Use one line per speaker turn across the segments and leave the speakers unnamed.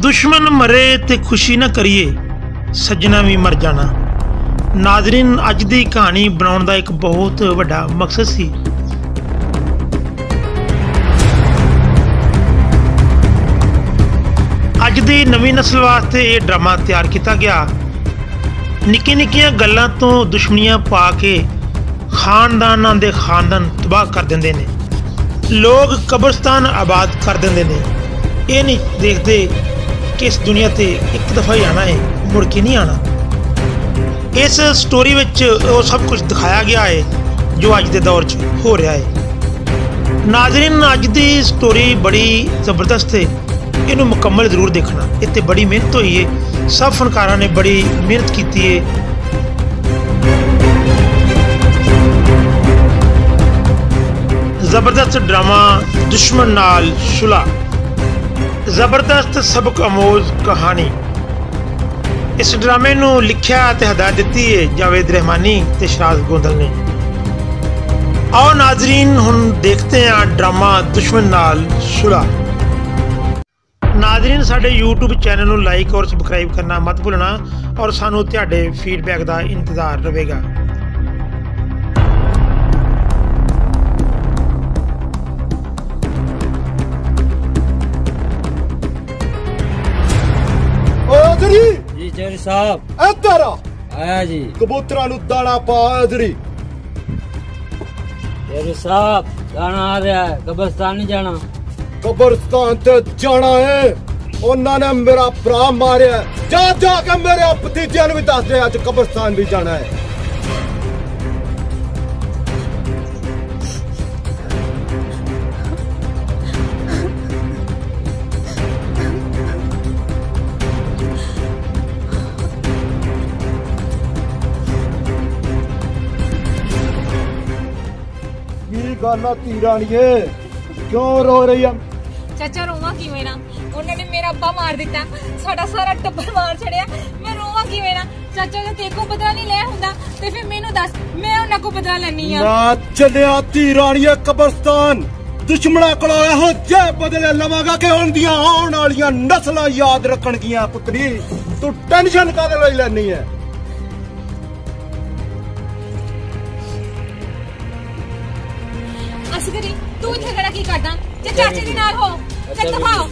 दुश्मन मरे ते खुशी ना करिए, सज्जना भी मर जाना। नाज़रीन, अज दी कहानी बनाउण दा एक बहुत वड्डा मकसद सी। अज दी नवीं नस्ल वास्ते ये ड्रामा तैयार किया गया। निक्की निक्कियां गल्लां तो दुश्मनियां पा के खानदानां दे खानदान तबाह कर देंदे ने। लोग कब्रस्तान आबाद कर देंदे ने। ये नहीं देखते कि इस दुनिया ते एक दफ़ा ही आना है, मुड़ के नहीं आना। इस स्टोरी विच वो सब कुछ दिखाया गया है जो अज के दौर च हो रहा है। नाज़रीन, अज की स्टोरी बड़ी ज़बरदस्त है, इनू मुकम्मल जरूर देखना। इतने बड़ी मेहनत हुई है, सब फनकारा ने बड़ी मेहनत की है। जबरदस्त ड्रामा दुश्मन नाल सुलह, जबरदस्त सबक अमोज कहानी। इस ड्रामे नू लिखिया ते हदायत दी है जावेद रहमानी ते शराज गोंदल ने। आओ नाजरीन, हुण देखते हैं ड्रामा दुश्मन नाल सुलह। नाजरीन, साडे यूट्यूब चैनल नू लाइक और सबसक्राइब करना मत भुलना और सानू तुहाडे फीडबैक का इंतजार रहेगा।
जी चौधरी साहब,
इधर
आया जी।
कबूतरा नू दाना पा इधरी।
चौधरी साहब, दाना आ रहा है, कब्रिस्तान नहीं जाना।
कब्रिस्तान ते जाना है, उन्होंने मेरा भरा मारिया। जा जाके मेरे भतीजे भी दस दे, अज कब्रिस्तान भी जाना है। गाना तीराणीए क्यों रो रही है?
चाचा रोवा किवें ना, उन्होंने मेरा अब्बा मार दिता, साडा सारा टब्बर मार छड़िया। मैं रोवा किवें ना? चाचा जे तेरे को बदला नहीं ले हुंदा ते फिर मेनू दस, मैं उन्हां को बदला लैनी आ।
ना चलिया तीराणीए कब्रिस्तान, दुश्मना कोलों इहो जे बदले लवांगा कि उनदियां आउण वालियां नस्लां याद रखणगियां। पुत्तरी, तू टेंशन काहदे लई लैनी है?
असगरी तू इत्थे खड़ा की करदा? जे चाचे दे नाल हो ते दफाओ।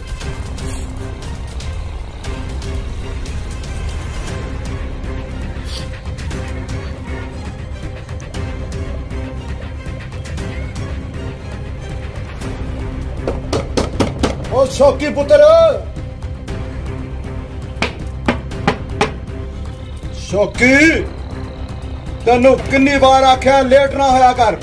ओ शौकी पुत्र, शौकी तेनू कितनी बार आख्या लेट ना होया कर।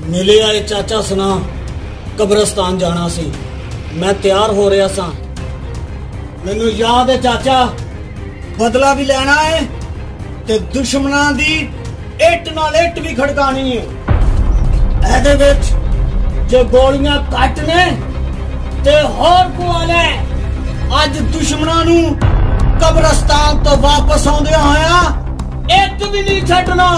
मिले आए चाचा सुना, कब्रिस्तान जाना सी। मैं तैयार हो रहा सा। मैनू याद है चाचा, बदला भी लेना है ते दुश्मना दी इट नाल इट भी खड़कानी है। एदे विच जे गोलियां कट ने ते होर कुआल है। अज दुश्मना नू कब्रिस्तान तो वापस आउंदे होया एक भी नहीं छड्डना।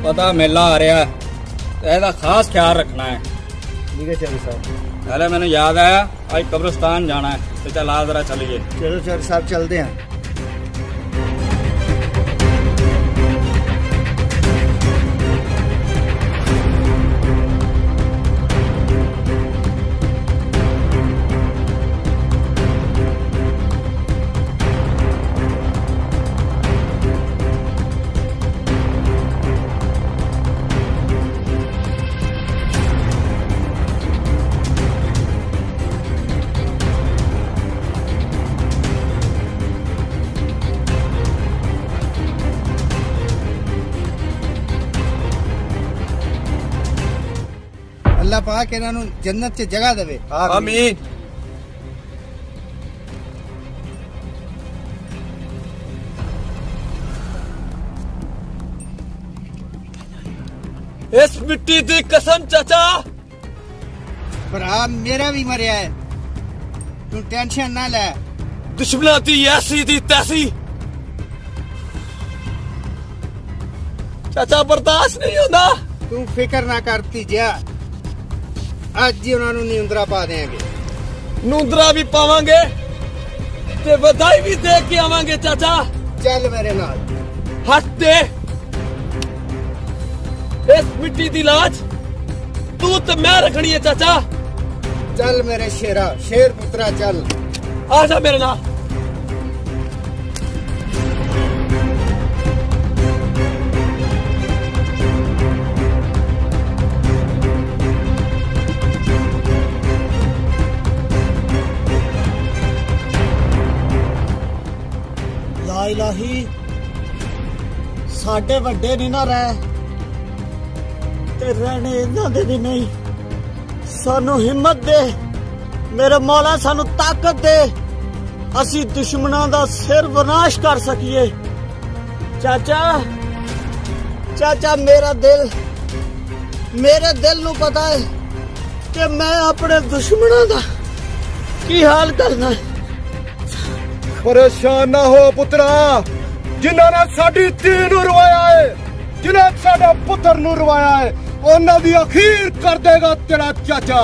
पता मेला आ रहा है, खास ख्याल रखना है।
ठीक है चौधरी साहब।
पहले मैंने याद आया आज कब्रिस्तान जाना है तो चल आ जरा चलिए।
चलो सर साहब चलते हैं। अल्लाह पाक इन्हां नूं जन्नत च जगह देवे।
आमीन। इस मिट्टी दी कसम चाचा।
भरा मेरा भी मरिया है, तू टेंशन ना ले।
दुश्मना दी ऐसी दी तैसी चाचा बर्दाश्त नहीं होता।
तू फिक्र ना करती जा, आज ही उन्होंने नींदरा पा देंगे।
नूंदरा भी पावांगे ते बधाई भी दे के आवांगे चाचा।
चल मेरे नाल।
हट दे। इस मिट्टी दी लाज तू ते मैं रखनी है चाचा।
चल मेरे शेरा, शेर पुत्रा चल।
आजा मेरे नाल।
इलाही साडे वड्डे नहीं ना रह ते रहने इन्हां दे भी नहीं। सानू हिम्मत दे मेरे मौला, सानू ताकत दे, असी दुश्मनां दा सिर विनाश कर सकिए। चाचा चाचा मेरे दिल नू पता है कि मैं अपने दुश्मनां दा की हाल करना है।
परेशान ना हो पुत्रा, जिन्होंने साडी धी नू रवाया है, जिन्हें साडा पुत्र नू रवाया है, उन्हां दी अखीर कर देगा तेरा चाचा।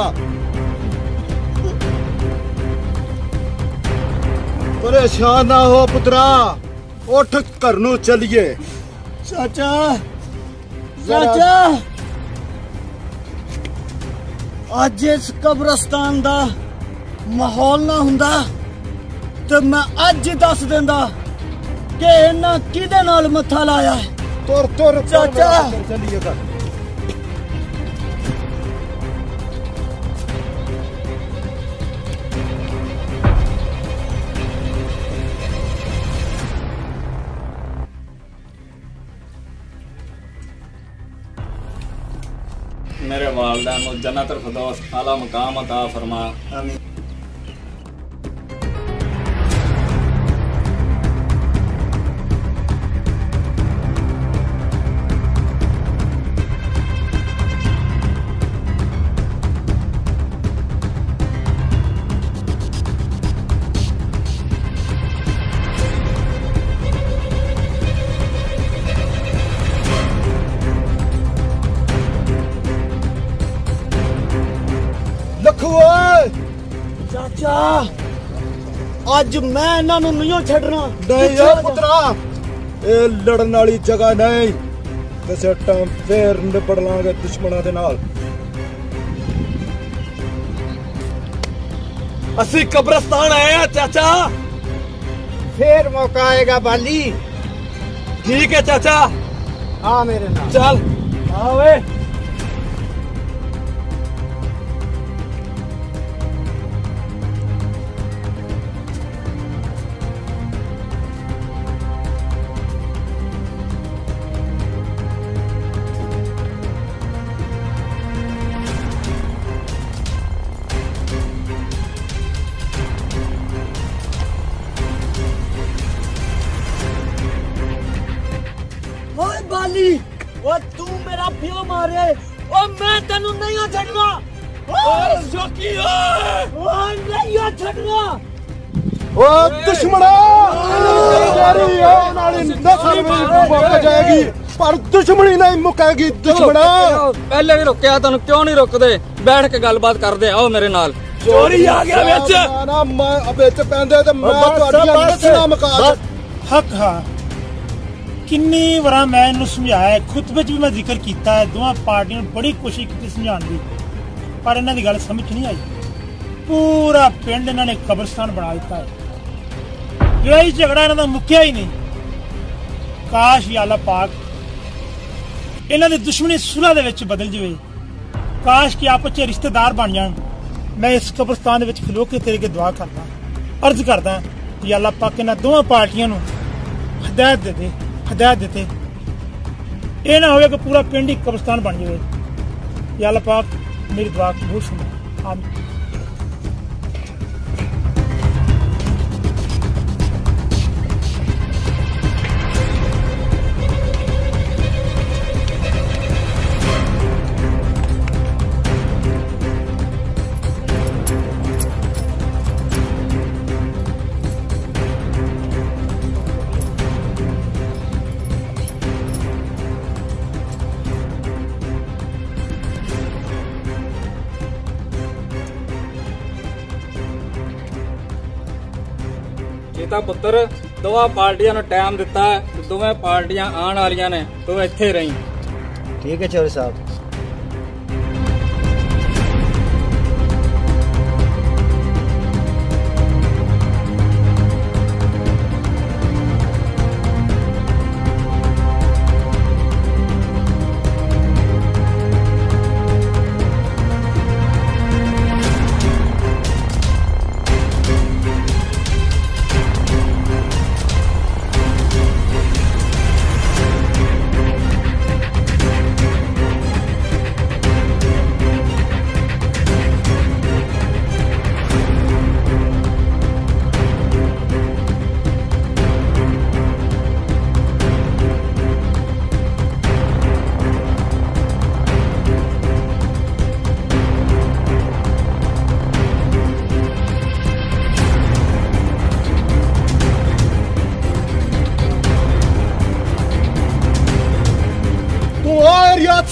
परेशान ना हो पुत्रा, उठ घर नू चलिए।
चाचा चाचा अज इस कब्रस्तान दा माहौल ना हुंदा तो मैं अज ही दस देंदा कि इन्हां किदे नाल मत्था लाया है।
तुर तुर
चाचा
चलिए घर।
मेरे वालिदैन नूं जन्नतुल फिरदौस आला मकाम अता फरमा।
आमीन।
चाचा अज मैं इन्हां नूं नहीं छड्डना।
नहीं यार पुत्रा, ये लड़न वाली जगह नहीं, किसे टाइम फिर निपट लांगे दुश्मनां दे नाल।
असी कब्रिस्तान आए हैं चाचा।
फिर मौका आएगा बाली।
ठीक है चाचा,
आ मेरे नाल
चल आवे।
बाली ओ तू मेरा प्यो मारे ओ मैं तेनू नहीं छड्डना। नहीं छड्डना।
ओ दुश्मना, तेरी आने वाली नस्ल भी मुक जाएगी पर दुश्मनी नहीं मुकेगी। दुश्मना
आओ पहले भी रोकया तुहानू क्यों नहीं रोकदे बैठ के गलबात करदे आओ मेरे नाल चोरी आ गया विच
ना मैं विच पैंदे ते मैं तुहाडियां नस्लां मुका
हक हाँ किन्नी वार मैं इन्हू समझाया खुतबे च भी मैं जिक्र किया है दोवां पार्टियां ने बड़ी कोशिश की समझाने की पर इन्हां दी गल समझ नहीं आई पूरा पिंड इन्होंने कब्रिस्तान बना दिता है लड़ाई झगड़ा इन्हों का मुक्या ही नहीं काश या अल्लाह पाक इन्हों की दुश्मनी सुलह दे विच बदल जाए काश कि आपस च रिश्तेदार बन जान मैं इस कब्रिस्तान दे विच खलो के तेरे के दुआ करदा अर्ज करदा कि अल्लाह पाक इन्हां दोवां पार्टियां नूं हिदायत दे ये ना होवे कि पूरा पिंड ही कब्रिस्तान बन जाए या अल्लाह पाक मेरी दुआ कबूल सुनो आमीन
पुत्र दोवां पार्टियां नूं टाइम दिता है दोवें पार्टियां आने वालियां ने तू इत्थे रही
ठीक है चौधरी साहब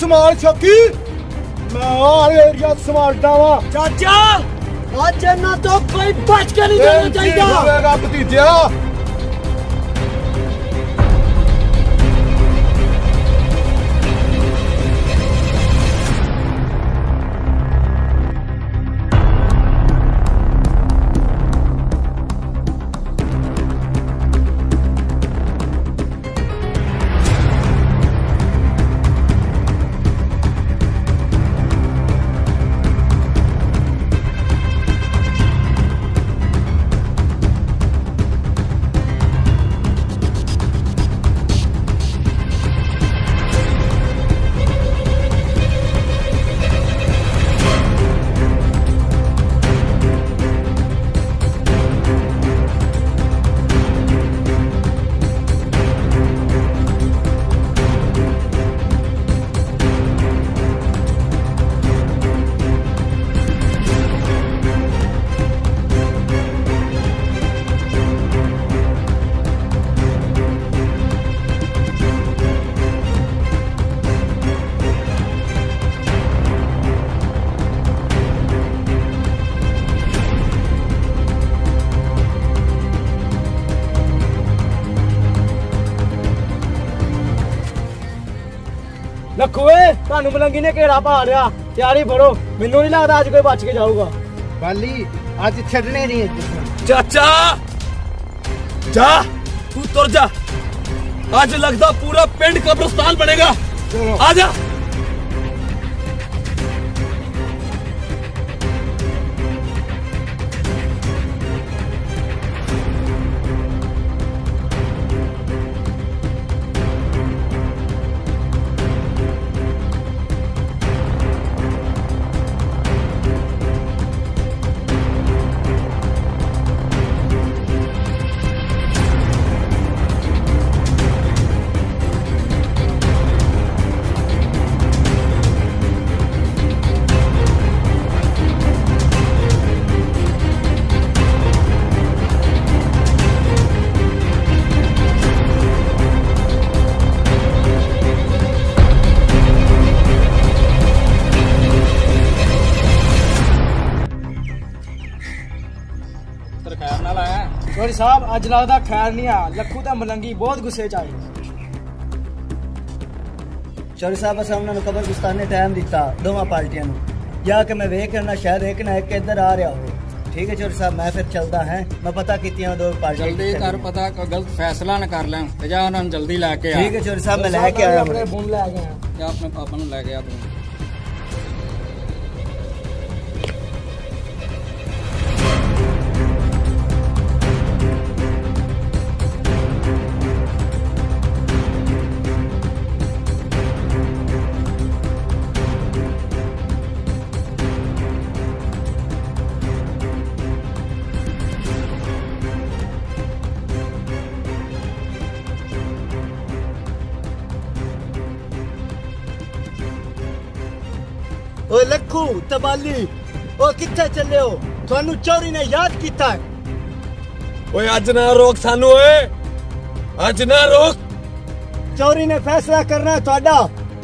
संभाल शकी मैं और एरिया संभालता वा
चाचा आज ना तो कोई बच के नहीं जाना चाहिए
भतीजा
लखुए ਤੁਹਾਨੂੰ ਮਲੰਗੀ ਨੇ ਘੇਰਾ ਪਾ ਲਿਆ ਤਿਆਰੀ ਫੜੋ ਮੈਨੂੰ ਨਹੀਂ ਲੱਗਦਾ ਅੱਜ ਕੋਈ ਬਚ ਕੇ ਜਾਊਗਾ ਬਾਲੀ ਅੱਜ ਛੱਡਣੇ ਨਹੀਂ
चाचा जा तू तुर जा आज लगता पूरा पिंड कब्रिस्तान बनेगा आजा
चौधरी साहब अज लगदा खैर नहीं आ लखू ते मलंगी बहुत गुस्से च आए।
चौधरी साहब अस उन्होंने कब्रिस्तान ने टाइम दिता दोवां पार्टियां जाके मैं वेख करना शायद एक ना एक इधर आ रहा हो। ठीक है चौधरी साहब मैं फिर चलता है मैं पता की दो पार्टियां
जल्दी कर पता गलत फैसला न कर लें ते जा उन्होंने जल्दी लेके आ।
ठीक है चौधरी साहब मैं लेके आया
अपने बून ले गया
जा अपने पापा नु ले गया तू।
ओए लखू तबाली ओ किथे चले हो थानू चोरी ने याद किया है।
ओए अज ना रोक सानू ओए अज ना रोक।
चोरी ने फैसला करना ਤੁਹਾਡਾ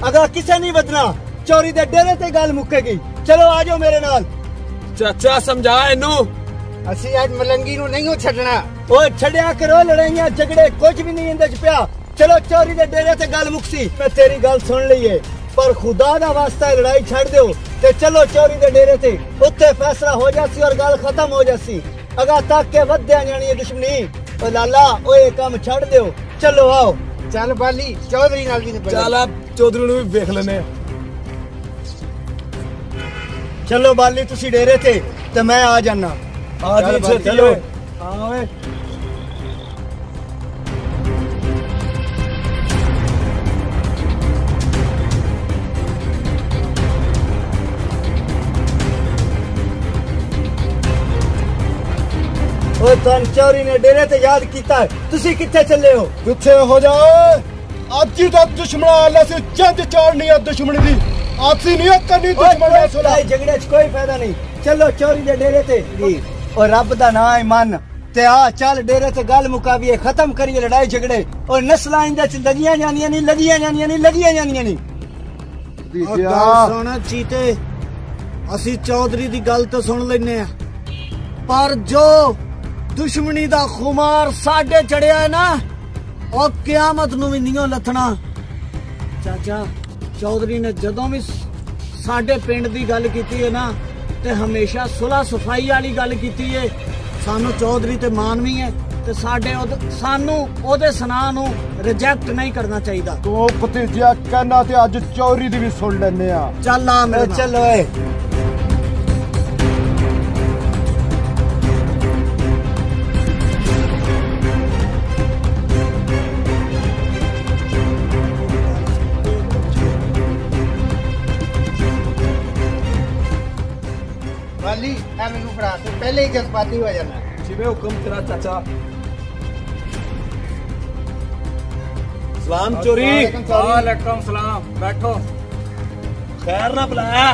अगर किसे नहीं बदना चोरी दे डेरे ते गल मुकेगी। चलो आ जाओ मेरे नाल।
चाचा समझा इनू
ਅਸੀਂ ਅੱਜ ਮਲੰਗੀ ਨੂੰ ਨਹੀਂ ਛੱਡਣਾ।
ओए छड़िया करो लड़ाइयां झगड़े कुछ भी नहीं इंदे च पिया। चलो चोरी दे डेरे ते गल मुकसी मैं तेरी गल सुन ली है पर खुदा दा वास्ता लड़ाई छड़ दो ते चलो चोरी दे डेरे ते उत्थे फैसला हो जासी और गल खत्म हो जासी। अगर तक के वध्या जानी है दुश्मनी ओ लाला ओए काम छड़ दो चलो आओ।
ਚੱਲ ਬਾਲੀ ਚੌਧਰੀ ਨਾਲ ਵੀ ਨਿਬੜ
चल आप चौधरी नु भी देख लेने।
चलो बाली तुसी डेरे ते ते मैं आ जाना।
आ जी
चलो हाँ ओए ओ तन चोरी ने डेरे ते याद कीता है तुसी किथे चले हो।
किथे हो जाओ ਅੱਜ ਹੀ ਤਾਂ ਦੁਸ਼ਮਣ ਆਲਾ से जंग चाड़नी है दुश्मनी दी आपसी नहीं करनी दुश्मन ਨਾਲ सुलह।
झगड़े च कोई फायदा नहीं चलो चोरी दे डेरे ते और रब दा नाम है मन ते आ चल डेरे ते गल मुकावीए खत्म करिए लड़ाई झगड़े और नस्लां इंदे च लगियां जानियां नहीं लगियां जानियां नहीं लगियां जानियां नहीं। सुन चीते असी चौधरी दी गल तो सुन लेने पर जो दुश्मनी दा खुमार साडे चढ़िया है ना और क्यामत नूं भी नहीं लथना। चाचा चौधरी ने जदों भी साडे पिंड दी गल कीती है ना ते हमेशा सुलह सफाई वाली गल कीती है। सानू चौधरी ते मान भी है ते साडे सानू ओदे सनाह नूं रिजेक्ट नहीं करना चाहिए।
तू भतीजिया कहना ते अज चौरी दी भी सुन लेने आ।
चल आ मेरे चलो
ਬਾਲੀ ਐ ਮੈਨੂੰ ਫੜਾ ਤੂੰ ਪਹਿਲੇ ਹੀ ਜਜ਼ਬਾਤੀ ਹੋ ਜਾਣਾ।
जिवे हुक्म तेरा चाचा। सलाम चोरी।
वालेकुम सलाम बैठो।
खैर ना बुलाया।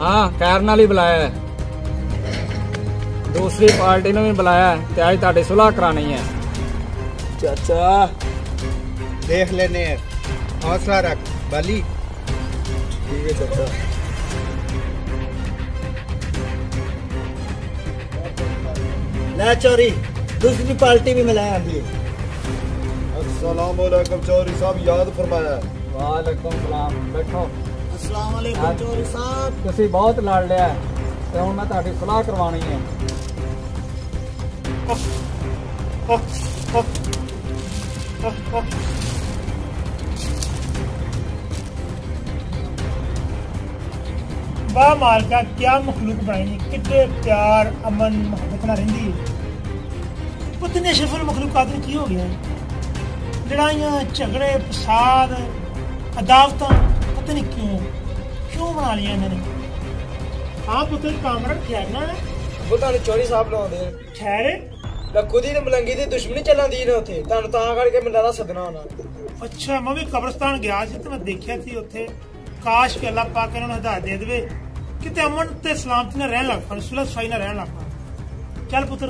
हाँ खैर नाल ही बुलाया है दूसरी पार्टी ने भी बुलाया है ते आज तुहाडी सुलह करानी है।
चाचा
देख लेने हौसला रख बाली।
ठीक है चाचा।
ले चोरी दूसरी पार्टी भी मिलाया अभी।
अस्सलाम वालेकुम चौधरी साहब याद फरमाया।
वालेकुम सलाम बैठो।
अस्सलाम वालेकुम चौधरी साहब।
तुसी बहुत लड़ लिया ते हुण मैं तुहाडी सुलह करवानी है।
वाह मालका क्या मखलूक बनाई कितने प्यार अमन मोहब्बत ना रही है। पता नहीं अशरफुल मखलूकात में की हो गया लड़ाइयाँ झगड़े फसाद अदावत पता नहीं क्यों बना लिया इन्होंने। हाँ पुत्र कामरा ठहरना है
वो ਤੁਹਾਨੂੰ ਚੌਧਰੀ ਸਾਹਿਬ ਲਾਉਂਦੇ
ठहरे
ਲੱਖੂ ਦੀ ਤੇ ਮਲੰਗੀ ਦੀ ਦੁਸ਼ਮਣੀ ਚੱਲਦੀ ਨੇ ਉੱਥੇ ਤੁਹਾਨੂੰ ਤਾਂ ਕਰਕੇ ਮੈਨੂੰ ਲੱਗਦਾ ਸੱਦਣਾ ਹੋਣਾ।
अच्छा मैं भी कब्रस्तान गया सी तो मैं देखा सी उत्थे काश के अल्लाह पाक इन्होंने हिदायत दे दे कि अमन ते सलामती ना रहन लग पा सुलह सफाई ना रहन लग पा। चल पुत्र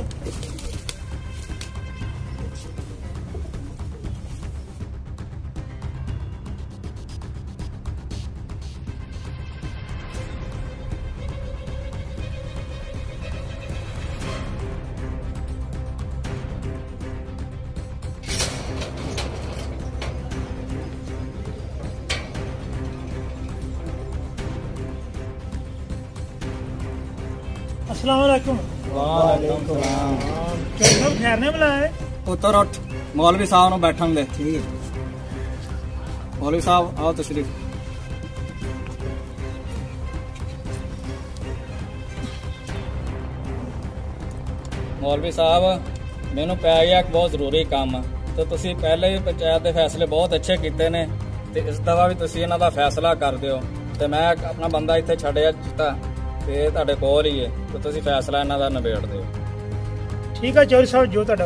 अस्सलाम वालेकुम।
वालेकुम सलाम।
चौधरी साहब खैर ने बुलाया?
पुत्र उठ, मौलवी साहब ਨੂੰ ਬੈਠਣ ਦੇ। ਠੀਕ ਹੈ मौलवी साहब आओ तशरीफ। मौलवी साहब ਮੈਨੂੰ ਪੈ ਗਿਆ ਇੱਕ ਬਹੁਤ ਜ਼ਰੂਰੀ ਕੰਮ ਤੇ ਤੁਸੀਂ ਪਹਿਲੇ ਹੀ ਪੰਚਾਇਤ ਦੇ ਫੈਸਲੇ ਬਹੁਤ ਅੱਛੇ ਕੀਤੇ ਨੇ ਤੇ ਇਸ ਦਫਾ ਵੀ ਤੁਸੀਂ ਇਹਨਾਂ ਦਾ ਫੈਸਲਾ ਕਰ ਦਿਓ ਤੇ ਮੈਂ ਆਪਣਾ ਬੰਦਾ ਇੱਥੇ ਛੱਡਿਆ ਜਿੱਤਾ ਤੇ ਤੁਹਾਡੇ ਕੋਲ ਹੀ ਹੈ ਤੇ ਤੁਸੀਂ ਫੈਸਲਾ ਇਹਨਾਂ ਦਾ ਨਿਬੇੜ ਦਿਓ।
ठीक है चौधरी साहब जो तुहाडा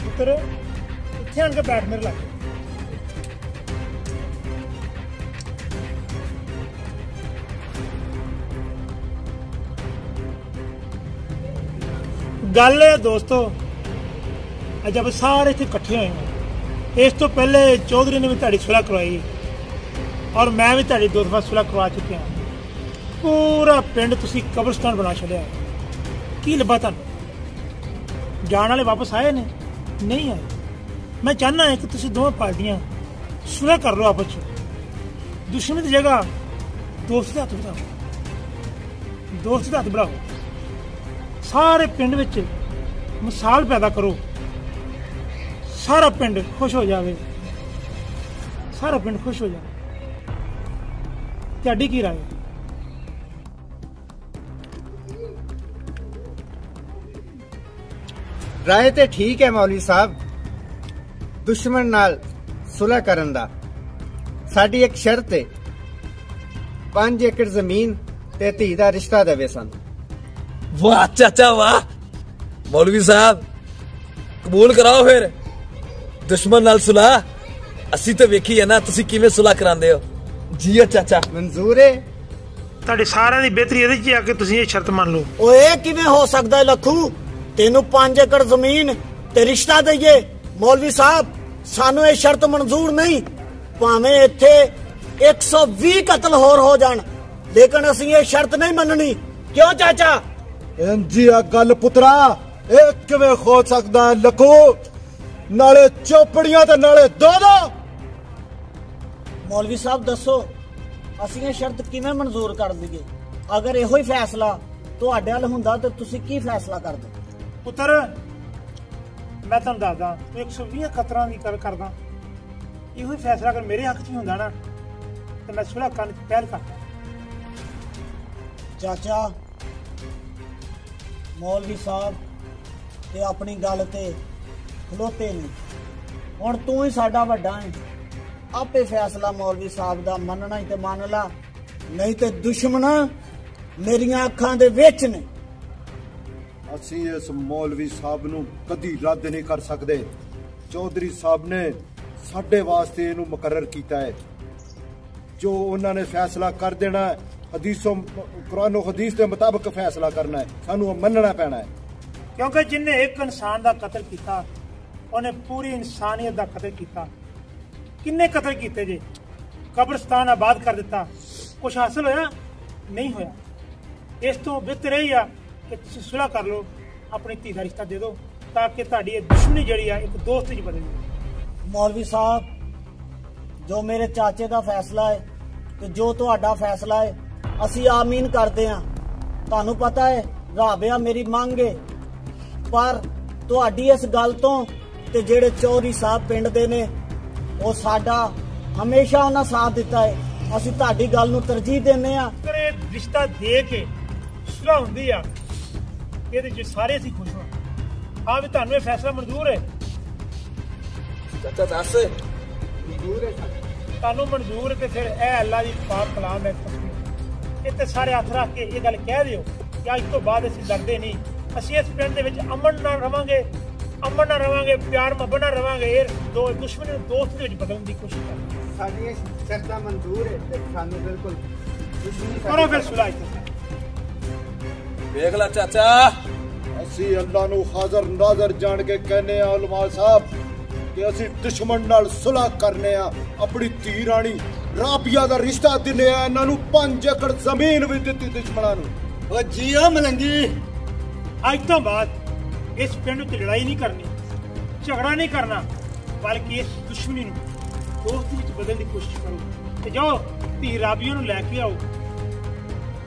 पुत्र इत्थे आन के बैठ मेरे लागे। गल है दोस्तों जब सारे इत्थे इकट्ठे होए हैं इस तो पहले चौधरी ने भी तुहाडी सुलह करवाई और मैं भी तुहाडी 2 दफा सुलह करवा चुके हैं। पूरा पिंड तुसी कब्रिस्तान बना छड़िया की लब्भा तुहानू? जान वाले वापस आए ने नहीं आए। मैं चाहना है कि तुसी दोवें पार्टियां सुलह कर लो आपस च। दुश्मनी की जगह दोस्ती का हत्थ बढ़ाओ, दोस्ती का हत्थ बढ़ाओ। सारे पिंड विच मिसाल पैदा करो, सारा पिंड खुश हो जाए, सारा पिंड खुश हो जाए। तुहाडी की राय?
राय ते ठीक है मौलवी साहब, दुश्मन नाल सुलह करन दा साडी एक शर्त है, 5 एकड़ जमीन ते धी दा रिश्ता देवे सन।
वाह चाचा वाह, मौलवी साहब कबूल कराओ फिर दुश्मन नाल सुलह। ਅਸੀਂ ਤਾਂ ਵੇਖੀ ਹੈ ਨਾ ਤੁਸੀਂ ਕਿਵੇਂ ਸੁਲਹ ਕਰਾਉਂਦੇ ਹੋ। ਜੀ ਚਾਚਾ
मंजूर है।
ਤੁਹਾਡੇ ਸਾਰਿਆਂ ਦੀ ਬਿਹਤਰੀ ਇਹਦੇ 'ਚ ਆ ਕਿ ਤੁਸੀਂ ਇਹ ਸ਼ਰਤ ਮੰਨ ਲਓ।
ਓਏ ਕਿਵੇਂ ਹੋ ਸਕਦਾ ਹੈ ਲੱਖੂ, ਤੈਨੂੰ 5 ਏਕੜ ਜ਼ਮੀਨ ਤੇ ਰਿਸ਼ਤਾ ਦਈਏ? ਮੌਲਵੀ ਸਾਹਿਬ ਸਾਨੂੰ ਇਹ ਸ਼ਰਤ ਮਨਜ਼ੂਰ ਨਹੀਂ, ਭਾਵੇਂ ਇੱਥੇ 120 ਕਤਲ ਹੋਰ ਹੋ ਜਾਣ, ਲੇਕਿਨ ਅਸੀਂ ਇਹ ਸ਼ਰਤ ਨਹੀਂ ਮੰਨਣੀ। ਕਿਉਂ ਚਾਚਾ?
ਇੰਜੀ ਆ ਗੱਲ ਪੁੱਤਰਾ, ਇਹ ਕਿਵੇਂ ਹੋ ਸਕਦਾ ਲੱਖੂ? ਨਾਲੇ ਚੋਪੜੀਆਂ ਤੇ ਨਾਲੇ ਦੋ।
ਮੌਲਵੀ ਸਾਹਿਬ ਦੱਸੋ ਅਸੀਂ ਇਹ ਸ਼ਰਤ ਕਿਵੇਂ ਮਨਜ਼ੂਰ ਕਰ ਦਈਏ? ਅਗਰ ਇਹੋ ਹੀ ਫੈਸਲਾ ਤੁਹਾਡੇ ਵੱਲ ਹੁੰਦਾ ਤਾਂ ਤੁਸੀਂ ਕੀ ਫੈਸਲਾ ਕਰਦੇ?
ਪੁੱਤਰ ਮੈਂ ਤੁਹਾਨੂੰ ਦੱਸਦਾ, 120 ਖਤਰਾਂ ਦੀ ਗੱਲ ਕਰਦਾ। ਇਹੋ ਹੀ ਫੈਸਲਾ ਅਗਰ ਮੇਰੇ ਹੱਕ 'ਚ ਹੀ ਹੁੰਦਾ ਨਾ ਤੇ ਮੈਂ ਸੁਲਹ ਕਰਨ 'ਚ ਪਹਿਲ ਕਰਦਾ।
ਚਾਚਾ ਮੌਲਵੀ ਸਾਹਿਬ ਤੇ ਆਪਣੀ ਗੱਲ ਤੇ ਖਲੋਤੇ ਨੇ, ਹੁਣ ਤੂੰ ਹੀ ਸਾਡਾ ਵੱਡਾ ਹੈ, ਆਪੇ ਫੈਸਲਾ ਮੌਲਵੀ ਸਾਹਿਬ ਦਾ ਮੰਨਣਾ ਹੀ ਤੇ ਮੰਨ ਲਾ, ਨਹੀਂ ਤੇ ਦੁਸ਼ਮਣ ਮੇਰੀਆਂ ਅੱਖਾਂ ਦੇ ਵਿੱਚ ਨੇ।
ਅਸੀਂ ਇਸ ਮੌਲਵੀ ਸਾਹਿਬ ਨੂੰ ਕਦੀ ਰੱਦ ਨਹੀਂ ਕਰ ਸਕਦੇ। ਚੌਧਰੀ ਸਾਹਿਬ ਨੇ ਸਾਡੇ ਵਾਸਤੇ ਇਹਨੂੰ ਮੁਕਰਰ ਕੀਤਾ ਹੈ। ਜੋ ਉਹਨਾਂ ਨੇ ਫੈਸਲਾ ਕਰ ਦੇਣਾ ਹੈ, ਹਦੀਸੋਂ ਕੁਰਾਨੋ ਹਦੀਸ ਦੇ ਮੁਤਾਬਕ ਫੈਸਲਾ ਕਰਨਾ ਹੈ, ਸਾਨੂੰ ਮੰਨਣਾ ਪੈਣਾ ਹੈ।
ਕਿਉਂਕਿ ਜਿੰਨੇ ਇੱਕ ਇਨਸਾਨ ਦਾ ਕਤਲ ਕੀਤਾ ਉਹਨੇ ਪੂਰੀ ਇਨਸਾਨੀਅਤ ਦਾ ਕਤਲ ਕੀਤਾ। ਕਿੰਨੇ ਕਤਲ ਕੀਤੇ ਜੇ, ਕਬਰਸਤਾਨ ਆਬਾਦ ਕਰ ਦਿੱਤਾ, ਕੁਛ ਹਾਸਲ ਹੋਇਆ? ਨਹੀਂ ਹੋਇਆ। ਇਸ ਤੋਂ ਬਿਹਤਰ ਇਹ ਆ ਕਿ ਤੁਸੀਂ ਸੁਲਹ ਕਰ ਲਓ, ਆਪਣੀ ਧੀ ਦਾ ਰਿਸ਼ਤਾ ਦੇ ਦਿਓ ਤਾਂ ਕਿ ਤੁਹਾਡੀ ਇਹ ਦੁਸ਼ਮਣੀ ਜਿਹੜੀ ਆ ਇੱਕ ਦੋਸਤੀ 'ਚ ਬਦਲ ਜਾਵੇ।
ਮੌਲਵੀ ਸਾਹਿਬ ਜੋ ਮੇਰੇ ਚਾਚੇ ਦਾ ਫੈਸਲਾ ਹੈ ਤੇ ਜੋ ਤੁਹਾਡਾ ਫੈਸਲਾ ਹੈ ਅਸੀਂ ਆਮੀਨ ਕਰਦੇ ਹਾਂ। ਤੁਹਾਨੂੰ ਪਤਾ ਹੈ ਰਾਬਿਆ ਮੇਰੀ ਮੰਗ ਹੈ, ਪਰ ਤੁਹਾਡੀ ਇਸ ਗੱਲ ਤੋਂ ਤੇ ਜਿਹੜੇ ਚੌਧਰੀ ਸਾਹਿਬ ਪਿੰਡ ਦੇ ਨੇ ਉਹ ਸਾਡਾ ਹਮੇਸ਼ਾ ਉਹਨਾਂ ਸਾਥ ਦਿੱਤਾ ਹੈ, ਅਸੀਂ ਤੁਹਾਡੀ ਗੱਲ ਨੂੰ ਤਰਜੀਹ ਦਿੰਦੇ ਆ।
ਅਗਰ ਇਹ ਰਿਸ਼ਤਾ ਦੇ ਕੇ ਸੁਲਹ ਹੁੰਦੀ ਆ ਇਹਦੇ 'ਚ ਸਾਰੇ ਅਸੀਂ ਖੁਸ਼ ਹਾਂ। ਹਾਂ ਵੀ ਤੁਹਾਨੂੰ ਇਹ ਫੈਸਲਾ ਮਨਜ਼ੂਰ ਹੈ?
ਚਾਚਾ ਦੱਸ
मंजूर है साडी।
ਤੁਹਾਨੂੰ ਮਨਜ਼ੂਰ ਹੈ ਤੇ ਫਿਰ ਇਹ ਅੱਲਾ ਦੀ ਪਾਕ ਕਲਾਮ ਹੈ, ਇਹ ਤੇ ਸਾਰੇ ਹੱਥ ਰੱਖ ਕੇ ਇਹ ਗੱਲ ਕਹਿ ਦਿਓ ਕਿ ਅੱਜ ਤੋਂ ਬਾਅਦ ਅਸੀਂ ਲੜਦੇ ਨਹੀਂ, ਅਸੀਂ ਇਸ ਪਿੰਡ ਦੇ ਵਿੱਚ ਅਮਨ ਨਾਲ ਰਵਾਂਗੇ, ਅਮਨ ਨਾਲ ਰਵਾਂਗੇ, ਪਿਆਰ ਮੁਹੱਬਤ ਨਾਲ ਰਵਾਂਗੇ। ਇਹ ਦੋ ਦੁਸ਼ਮਣੀ ਨੂੰ ਦੋਸਤ ਦੇ ਵਿੱਚ ਬਦਲਣ ਦੀ ਕੋਸ਼ਿਸ਼ ਕਰਦੇ।
ਸਾਡੀ ਇਹ ਸ਼ਰਤਾਂ ਮਨਜ਼ੂਰ ਹੈ ਤੇ ਸਾਨੂੰ ਬਿਲਕੁਲ ਦੁਸ਼ਮਣੀ
ਕਰੋ ਫਿਰ ਸੁਲਹ ਇੱਥੇ।
ਵੇਖ ਲੈ ਚਾਚਾ,
ਅਸੀਂ ਅੱਲਾ ਨੂੰ ਹਾਜ਼ਰ ਨਾਜ਼ਰ ਜਾਣ ਕੇ ਕਹਿੰਦੇ ਆ ਉਲਮਾ ਸਾਹਿਬ ਕਿ ਅਸੀਂ ਦੁਸ਼ਮਣ ਨਾਲ ਸੁਲਹ ਕਰਨੇ ਆ, ਆਪਣੀ ਧੀ ਰਾਣੀ ਰਾਬੀਆ ਦਾ ਰਿਸ਼ਤਾ ਦਿੰਨੇ ਆ, ਇਹਨਾਂ ਨੂੰ 5 ਏਕੜ ਜ਼ਮੀਨ ਵੀ ਦਿੱਤੀ ਦੁਸ਼ਮਣਾਂ ਨੂੰ।
ਓ ਜੀਓ ਮਲੰਗੀ,
ਅੱਜ ਤੋਂ ਬਾਅਦ ਇਸ ਪਿੰਡ ਵਿੱਚ ਲੜਾਈ ਨਹੀਂ ਕਰਨੀ, ਝਗੜਾ ਨਹੀਂ ਕਰਨਾ, ਬਲਕਿ ਇਸ ਦੁਸ਼ਮਣੀ ਨੂੰ ਦੋਸਤੀ ਵਿੱਚ ਬਦਲਣ ਦੀ ਕੋਸ਼ਿਸ਼ ਕਰੋ ਤੇ ਜਾਓ ਧੀ ਰਾਬੀਆ ਨੂੰ ਲੈ ਕੇ ਆਓ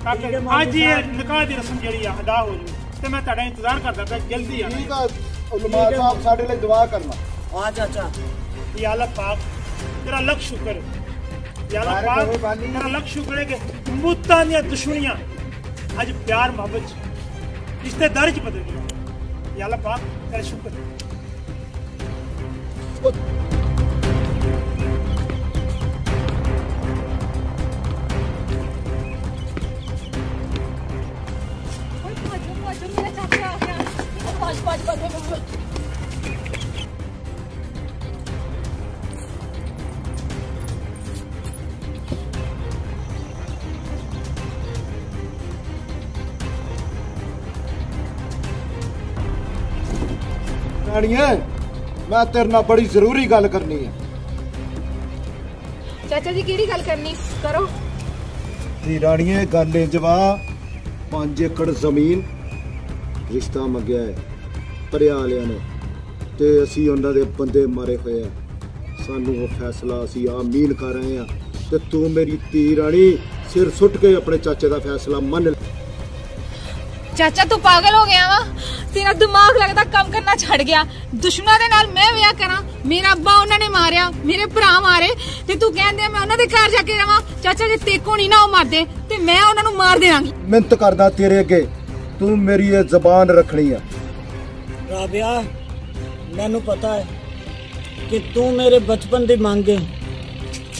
ਤਾਂ ਕਿ ਅੱਜ ਇਹ ਨਿਕਾਹ ਦੀ ਰਸਮ ਜਿਹੜੀ ਆ ਅਦਾ ਹੋ ਜਾਵੇ ਤੇ ਮੈਂ ਤੁਹਾਡਾ ਇੰਤਜ਼ਾਰ ਕਰਦਾ ਪਿਆ ਜਲਦੀ ਆ
ਠੀਕ ਆ ਉਲਮਾ ਸਾਹਿਬ ਸਾਡੇ ਲਈ ਦੁਆ ਕਰਨਾ
ਆ ਚਾਚਾ
या अल्लाह पाक तेरा लख शुक्र है या अल्लाह पाक तेरा लख शुक्र है कि मुद्दा दी दुश्मनियां अज प्यार मोहब्बत रिश्ते दर्ज बदल गया या अल्लाह पाक तेरा शुक्र है
मेरा चाचा आ गया पाँच
ਰਾਣੀਏ ਮੈਂ ਤੇਰੇ ਨਾਲ ਬੜੀ ਜ਼ਰੂਰੀ ਗੱਲ ਕਰਨੀ ਹੈ
ਚਾਚਾ ਜੀ ਕਿਹੜੀ ਗੱਲ ਕਰਨੀ ਕਰੋ
ਜੀ ਰਾਣੀਏ ਗੱਲ ਇੰਜ ਵਾ 5 ਏਕੜ ਜ਼ਮੀਨ ਰਿਸ਼ਤਾ ਮੰਗਿਆ ਹੈ ਪਰਿਆ ਵਾਲਿਆਂ ਨੇ ਤੇ ਅਸੀਂ ਉਹਨਾਂ ਦੇ ਬੰਦੇ ਮਾਰੇ ਹੋਏ ਆ ਸਾਨੂੰ ਉਹ ਫੈਸਲਾ ਅਸੀਂ ਆਮੀਨ ਕਰ ਰਹੇ ਆ ਤੇ ਤੂੰ ਮੇਰੀ ਧੀ ਰਾਣੀ ਸਿਰ ਸੁੱਟ ਕੇ ਆਪਣੇ ਚਾਚੇ ਦਾ ਫੈਸਲਾ ਮੰਨ ਲੈ
ਚਾਚਾ ਤੂੰ ਪਾਗਲ ਹੋ ਗਿਆ ਵਾ ਤੇਰਾ ਦਿਮਾਗ ਲੱਗਦਾ ਕੰਮ ਕਰਨਾ ਛੱਡ ਗਿਆ ਦੁਸ਼ਮਣਾਂ ਦੇ ਨਾਲ ਮੈਂ ਵਿਆਹ ਕਰਾਂ ਮੇਰਾ ਅੱਬਾ ਉਹਨਾਂ ਨੇ ਮਾਰਿਆ ਮੇਰੇ ਭਰਾ ਮਾਰੇ ਤੇ ਤੂੰ ਕਹਿੰਦੇ ਮੈਂ ਉਹਨਾਂ ਦੇ ਘਰ ਜਾ ਕੇ ਰਵਾਂ ਚਾਚਾ ਜੇ ਤੇਕੋ ਨਹੀਂ ਨਾ ਉਹ ਮਰਦੇ ਤੇ ਮੈਂ ਉਹਨਾਂ ਨੂੰ ਮਾਰ ਦੇਵਾਂਗੀ
ਮਿਹਨਤ ਕਰਦਾ ਤੇਰੇ ਅੱਗੇ ਤੂੰ ਮੇਰੀ ਇਹ ਜ਼ਬਾਨ ਰੱਖਣੀ ਆ
ਰਾਬਿਆ ਮੈਨੂੰ ਪਤਾ ਹੈ ਕਿ ਤੂੰ ਮੇਰੇ ਬਚਪਨ ਦੀ ਮੰਗ ਹੈ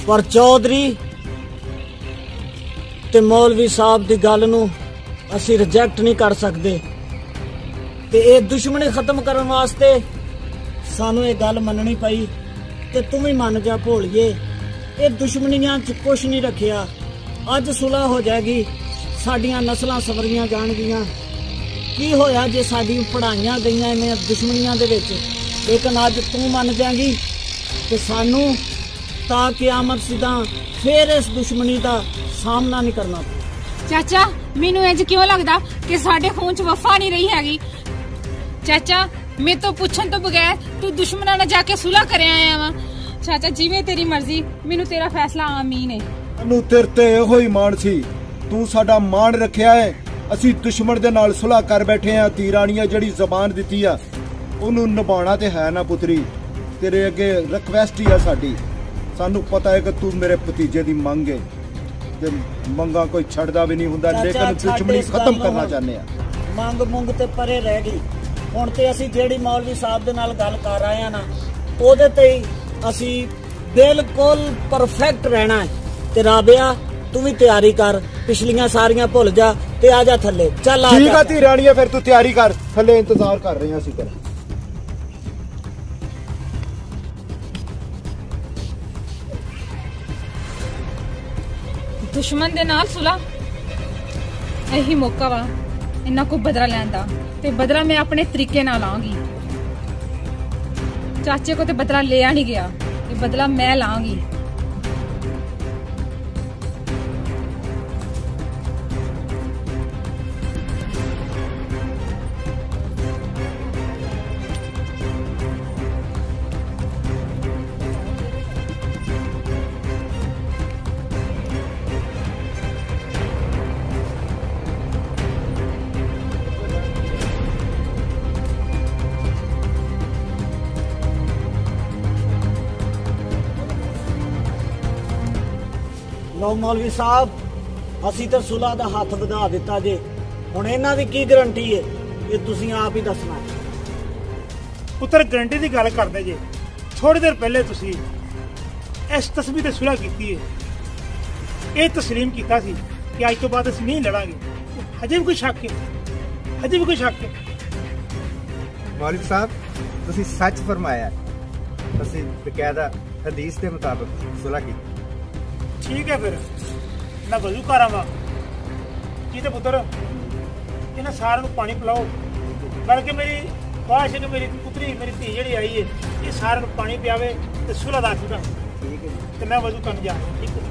ਪਰ ਚੌਧਰੀ ਤੇ ਮੌਲਵੀ ਸਾਹਿਬ ਦੀ ਗੱਲ ਨੂੰ ਅਸੀਂ ਰਿਜੈਕਟ ਨਹੀਂ ਕਰ ਸਕਦੇ ਤੇ ਇਹ ਦੁਸ਼ਮਣੀ ਖਤਮ ਕਰਨ ਵਾਸਤੇ ਸਾਨੂੰ ਇਹ ਗੱਲ ਮੰਨਣੀ ਪਈ ਤੇ ਤੂੰ ਵੀ ਮੰਨ ਜਾ ਭੋਲੀਏ ਇਹ ਦੁਸ਼ਮਣੀਆਂ 'ਚ ਕੁਛ ਨਹੀਂ ਰੱਖਿਆ ਅੱਜ ਸੁਲ੍ਹਾ ਹੋ ਜਾਏਗੀ ਸਾਡੀਆਂ ਨਸਲਾਂ ਸਵਰੀਆਂ ਜਾਣਗੀਆਂ ਕੀ ਹੋਇਆ ਜੇ ਸਾਡੀ ਪੜ੍ਹਾਈਆਂ ਗਈਆਂ ਇਹਨਾਂ ਦੁਸ਼ਮਣੀਆਂ ਦੇ ਵਿੱਚ ਲੇਕਿਨ ਅੱਜ ਤੂੰ ਮੰਨ ਜਾਏਗੀ ਕਿ ਸਾਨੂੰ ਤਾਂ ਕਿਆਮਤ ਸਿੱਧਾ ਫੇਰ ਇਸ ਦੁਸ਼ਮਣੀ ਦਾ ਸਾਹਮਣਾ ਨਹੀਂ ਕਰਨਾ ਪਊ
ਚਾਚਾ ਮੈਨੂੰ ਇੰਜ ਕਿਉਂ ਲੱਗਦਾ ਕਿ ਸਾਡੇ ਖੂਨ 'ਚ ਵਫਾ ਨਹੀਂ ਰਹੀ ਹੈਗੀ ਚਾਚਾ ਮੇਰੇ ਤੋਂ ਪੁੱਛਣ ਤੋਂ ਬਗੈਰ ਤੂੰ ਦੁਸ਼ਮਣਾਂ ਨਾਲ ਜਾ ਕੇ ਸੁਲ੍ਹਾ ਕਰਿਆ ਆਇਆ ਵਾ ਚਾਚਾ ਜਿਵੇਂ ਤੇਰੀ ਮਰਜ਼ੀ ਮੈਨੂੰ ਤੇਰਾ ਫੈਸਲਾ ਆਮੀਨ ਹੈ
ਸਾਨੂੰ ਤੇਰੇ ਤੇ ਇਹੋ ਹੀ ਮਾਣ ਸੀ ਤੂੰ ਸਾਡਾ ਮਾਣ ਰੱਖਿਆ ਹੈ ਅਸੀਂ ਦੁਸ਼ਮਣ ਦੇ ਨਾਲ ਸੁਲ੍ਹਾ ਕਰ ਬੈਠੇ ਆ ਧੀ ਰਾਣੀਆਂ ਜਿਹੜੀ ਜ਼ਬਾਨ ਦਿੱਤੀ ਆ ਉਹਨੂੰ ਨਿਭਾਉਣਾ ਤੇ ਹੈ ਨਾ ਪੁੱਤਰੀ ਤੇਰੇ ਅੱਗੇ ਰਿਕਵੈਸਟ ਹੀ ਆ ਸਾਡੀ ਸਾਨੂੰ ਪਤਾ ਹੈ ਕਿ ਤੂੰ ਮੇਰੇ ਭਤੀਜੇ ਦੀ ਮੰਗ ਹੈ ਤੇ ਮੰਗਾਂ ਕੋਈ ਛੱਡਦਾ ਵੀ ਨਹੀਂ ਹੁੰਦਾ ਲੇਕਿਨ ਦੁਸ਼ਮਣੀ ਖਤਮ ਕਰਨਾ ਚਾਹੁੰਦੇ ਆ
ਮੰਗ ਤੇ ਪਰੇ ਰਹਿ ਗਈ ਹੁਣ ਤੇ ਅਸੀਂ ਜਿਹੜੀ ਮੌਲਵੀ ਸਾਹਿਬ ਦੇ ਨਾਲ ਗੱਲ ਕਰ ਆਏ ਆ ਨਾ ਉਹਦੇ ਤੇ ਹੀ ਅਸੀਂ ਬਿਲਕੁਲ ਪਰਫੈਕਟ ਰਹਿਣਾ ਹੈ ਤੇ ਰਾਬਿਆ ਤੂੰ ਵੀ ਤਿਆਰੀ ਕਰ ਪਿਛਲੀਆਂ ਸਾਰੀਆਂ ਭੁੱਲ ਜਾ ਤੇ ਆ ਜਾ ਥੱਲੇ ਚੱਲ ਆ
ਠੀਕ ਆ ਧੀ ਰਾਣੀਆ ਫਿਰ ਤੂੰ ਤਿਆਰੀ ਕਰ ਥੱਲੇ ਇੰਤਜ਼ਾਰ ਕਰ ਰਹੇ ਆ ਅਸੀਂ ਕਰ
ਦੁਸ਼ਮਣ ਦੇ ਨਾਲ ਸੁਲ੍ਹਾ ਇਹੀ ਮੌਕਾ ਵਾ ਇਹਨਾਂ ਕੋ ਬਦਲਾ ਲੈਣ ਦਾ ਤੇ ਬਦਲਾ ਮੈਂ ਆਪਣੇ ਤਰੀਕੇ ਨਾਲ ਲਾਂਗੀ ਚਾਚੇ ਕੋ ਤੇ ਬਦਲਾ ਲਿਆ ਨਹੀਂ ਗਿਆ ਇਹ ਬਦਲਾ ਮੈਂ ਲਾਂਗੀ
ਲਓ ਮੌਲਵੀ ਸਾਹਿਬ ਅਸੀਂ ਤਾਂ ਸੁਲ੍ਹਾ ਦਾ ਹੱਥ ਵਧਾ ਦਿੱਤਾ ਜੇ ਹੁਣ ਇਹਨਾਂ ਦੀ ਕੀ ਗਰੰਟੀ ਹੈ ਇਹ ਤੁਸੀਂ ਆਪ ਹੀ ਦੱਸਣਾ
ਪੁੱਤਰ ਗਰੰਟੀ ਦੀ ਗੱਲ ਕਰਦੇ ਜੇ ਥੋੜੀ ਦੇਰ ਪਹਿਲੇ ਤੁਸੀਂ ਇਸ ਤਸਵੀਰ ਤੇ ਸੁਲ੍ਹਾ ਕੀਤੀ ਹੈ ਇਹ ਤਸਲੀਮ ਕੀਤਾ ਸੀ ਕਿ ਅੱਜ ਤੋਂ ਬਾਅਦ ਅਸੀਂ ਨਹੀਂ ਲੜਾਂਗੇ ਹਜੇ ਵੀ ਕੋਈ ਸ਼ੱਕ ਹੈ
ਮੌਲਵੀ ਸਾਹਿਬ ਤੁਸੀਂ ਸੱਚ ਫਰਮਾਇਆ ਅਸੀਂ ਬਕਾਇਦਾ ਹਦੀਸ ਦੇ ਮੁਤਾਬਕ ਸੁਲ੍ਹਾ ਕੀਤੀ
ਠੀਕ ਹੈ ਫਿਰ ਮੈਂ ਵਜ਼ੂ ਕਰਾਂਗਾ ਕੀ ਤੇ ਪੁੱਤਰ ਇਹਨਾਂ ਸਾਰਿਆਂ ਨੂੰ ਪਾਣੀ ਪਿਲਾਓ ਬਲਕਿ ਮੇਰੀ ਖੁਆਇਸ਼ ਹੈ ਕਿ ਮੇਰੀ ਪੁੱਤਰੀ ਮੇਰੀ ਧੀ ਜਿਹੜੀ ਆਈ ਹੈ ਇਹ ਸਾਰਿਆਂ ਨੂੰ ਪਾਣੀ ਪਿਆਵੇ ਤੇ ਸੁਲ੍ਹਾ ਦਾ ਠੀਕ ਹੈ ਤੇ ਮੈਂ ਵਜ਼ੂ ਕਰਨ ਜਾ ਰਿਹਾ ਠੀਕ ਹੈ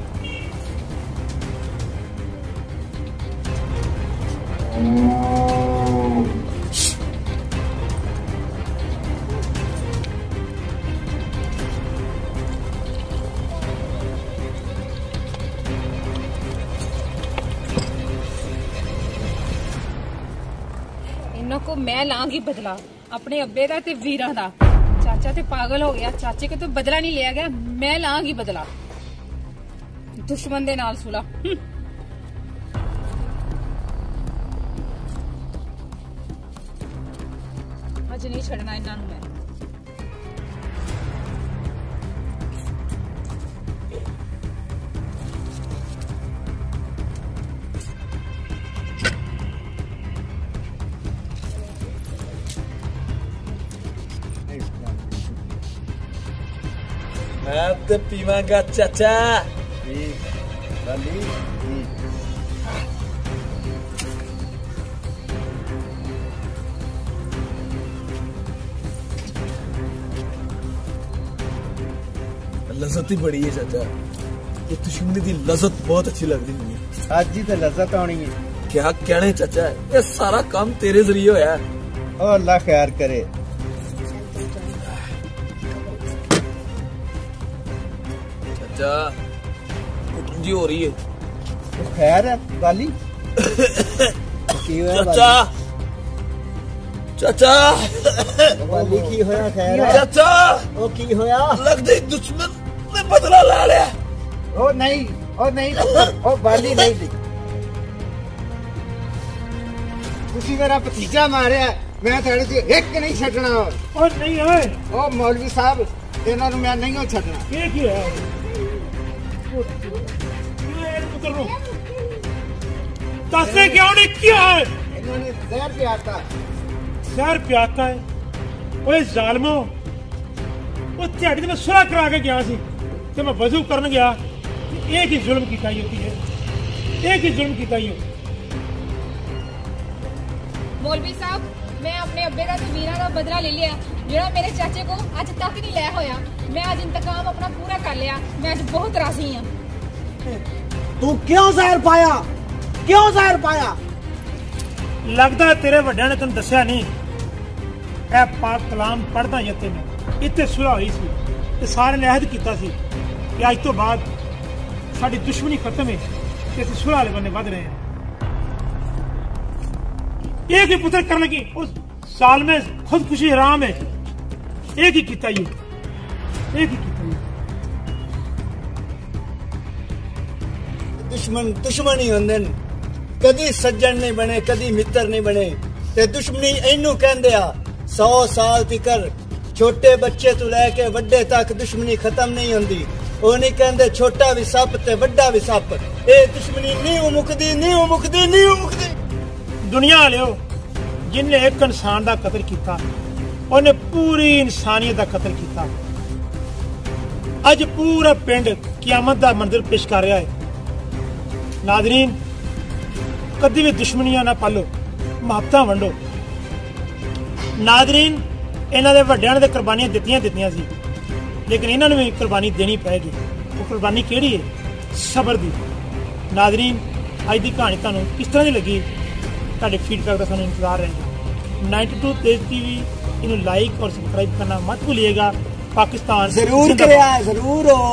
इन्हों को मैं लांगी बदला अपने अब्बे का ते वीरा दा। चाचा ते पागल हो गया, चाचे को तो बदला नहीं लिया गया, मैं लांगी बदला दुश्मन दे नाल सुलह। अज नहीं छड़ना इन्हां नूं मैं।
मैं तो पीवांगा चाचा। लज़त ही बड़ी है चाचा, ये दुश्मनी दी लज़त बहुत अच्छी लगती मुझे।
आज ही तो लज्जत आनी है।
क्या कहने चाचा, ये सारा काम तेरे जरिए होया।
ओ अल्लाह खैर करे।
चाचा कुटुंजी हो रही है।
तो खैर है वाली।
चाचा चाचा
वाली की होया खैर है।
चाचा
ओ की होया?
लगदे दुश्मन ने बदला ला लिया।
ओ नहीं ओ वाली नहीं दी। तुसी मेरा भतीजा मारिया, मैं थोड़े से एक नहीं छड़ना।
ओ नहीं ओए,
ओ मौलवी साहब इन्हां नूं मैं नहीं छड़ना।
ये की है? दसने क्यों नहीं किया है?
इन्होंने जहर पियाता।
जहर पियाता है? ओए जालमो, वो ध्याड़ी ते मैं सुलह करा के गया सी ते मैं वजू करन गया, एक ही जुल्म कीता ही होती है, एक ही जुल्म कीता ही हो।
मौलवी साहब मैं अपने अब्बे का ते वीरा का बदला ले लिया, जेड़ा मेरे चाचे को अज तक नहीं लिया होया। मैं आज इंतकाम अपना पूरा कर लिया, मैं आज बहुत राजी हां।
तू क्यों जहर पाया? क्यों जहर पाया?
लगदा तेरे वड्डियां ने तैनूं दस्सिया नहीं। ए पाक कलाम पढ़दा जत्ते ने इत्थे सुलह होई सी ते सारे ने अहद कीता सी कि अज तो बाद साडी दुश्मनी खत्म है ते असीं सुलह वाले बन्ने वध रहे हैं। एक ही पुत्र करने की उस साल में खुदकुशी हराम है। एक ही कीता ही, एक ही कीता ही।
दुश्मन दुश्मन ही होंदे ने, कदी सज्जन नहीं बने, कदी मित्र नहीं बने। ते दुश्मनी इनू कहंदे आ। 100 साल तिकर छोटे बच्चे तो लैके वड्डे तक दुश्मनी खत्म नहीं होंदी। वो नहीं कहंदे छोटा भी सप ते वड्डा भी सप। ए दुश्मनी नहीं मुकदी, नहीं मुकदी, नहीं मुकदी।
दुनिया लियो जिन्हें एक इंसान का कतल किया, उन्हें पूरी इंसानियत का कतल किया। अज पूरा पिंड कियामत का मंदिर पेश कर रहा है। नादरीन, कदी भी दुश्मनियां ना पालो, मुहब्बत वंडो। नादरीन, इन्हां दे वड्डियां ने कुर्बानियां दित्तियां सी, लेकिन इन्हां नूं भी कुर्बानी देनी पैगी। वो कुर्बानी किहड़ी है? सबर दी। नादरीन, अज की कहानी तुहानूं किस तरह की लगी? ਤੁਹਾਡੇ फीडबैक का सानू इंतजार रहेगा। 92 तेज टीवी इन्हें लाइक और सब्सक्राइब करना मत भूलिएगा। पाकिस्तान
जरूर करें, जरूर हो।